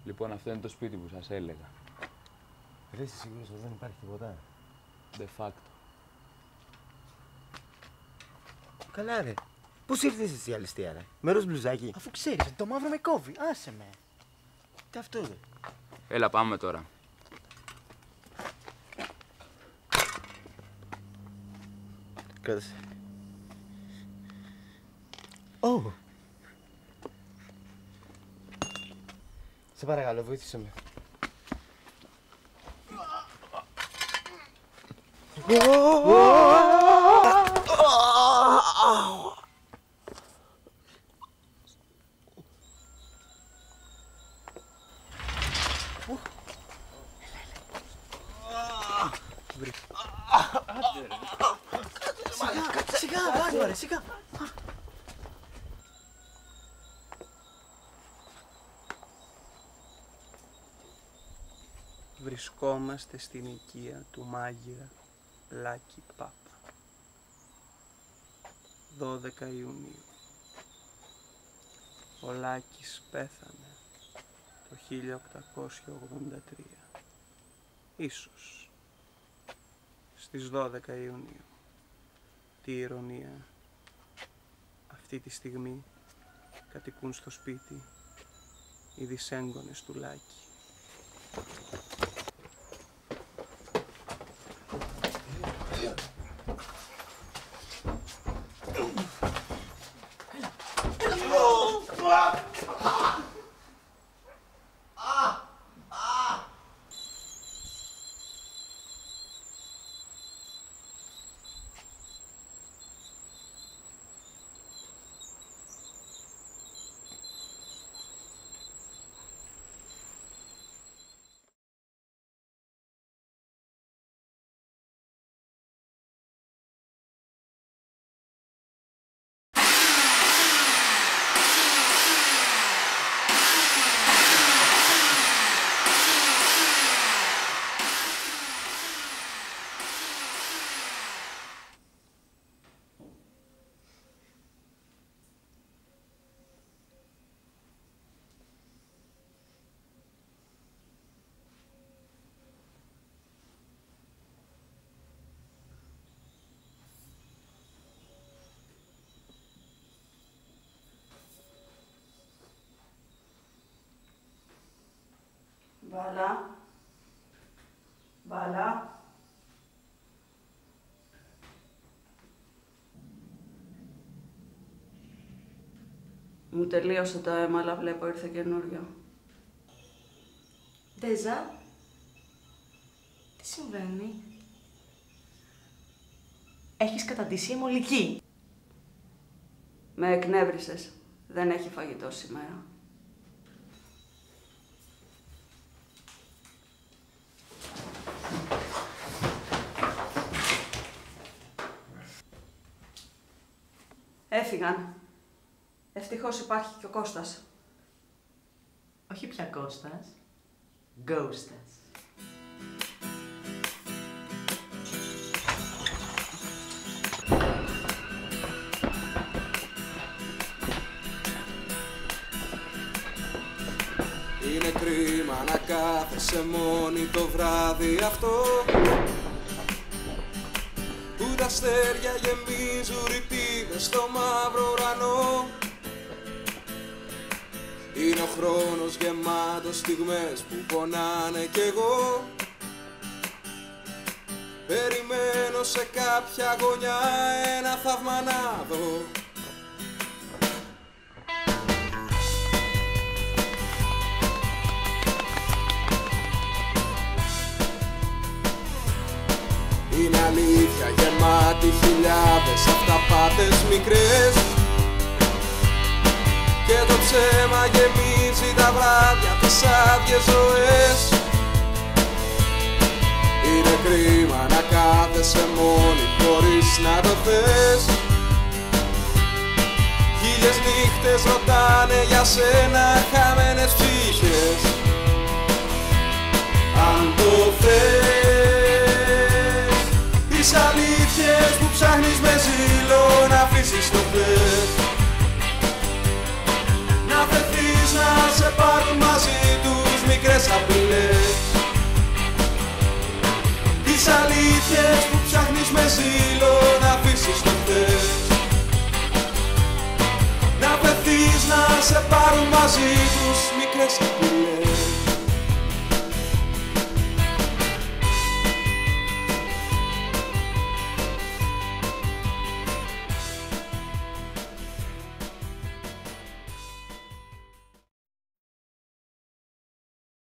Λοιπόν, αυτό είναι το σπίτι που σας έλεγα. Ρε, είσαι σίγουρος ότι δεν υπάρχει τίποτα? De facto. Καλά ρε. Πώς ήρθες εσύ αληστία ρε? Μέρος μπλουζάκι. Αφού ξέρεις, το μαύρο με κόβει. Άσε με. Τι αυτό ρε? Έλα, πάμε τώρα. Κάτσε. Ω! Σε παρακαλώ, βοήθησε με. Σιγά, βάλει ρε, σιγά. Βρισκόμαστε στην οικία του μάγειρα Λάκη Πάπα. 12 Ιουνίου. Ο Λάκης πέθανε το 1883. Ίσως στις 12 Ιουνίου. Τι ηρωνία. Αυτή τη στιγμή κατοικούν στο σπίτι οι δυσέγγονες του Λάκη. Μπάλα. Μπάλα. Μου τελείωσε το αίμα, αλλά βλέπω ήρθε καινούριο. Ντέζα, τι συμβαίνει? Έχεις καταντήσει αιμολική. Με εκνεύρισες. Δεν έχει φαγητό σήμερα. Έφυγαν. Ευτυχώς υπάρχει και ο Κώστας. Όχι πια Κώστας, Γκόστας. Είναι κρίμα να κάθεσαι μόνη το βράδυ αυτό, που τα αστέρια γεμίζουν ρητίδες στο μαύρο ουρανό. Είναι ο χρόνος γεμάτος στιγμές που πονάνε κι εγώ. Περιμένω σε κάποια γωνιά ένα θαύμα να δω. Είναι αλήθεια γεμάτη χιλιάδες αυταπάτες μικρές, και το ψέμα γεμίζει τα βράδια τις άδειες ζωές. Είναι κρίμα να κάθεσαι μόνη χωρίς να το θες. Χίλιες νύχτες ρωτάνε για σένα χαμένες ψυχές. Αν το θες, τις αλήθειες που ψάχνεις με ζήλο να αφήσεις το χθες. Να βρεθείς να σε πάρουν μαζί τους, αλήθειες που ψάχνεις με ζήλο να αφήσεις το χθες. Να βρεθείς να σε πάρουν μαζί τους μικρές απειλές.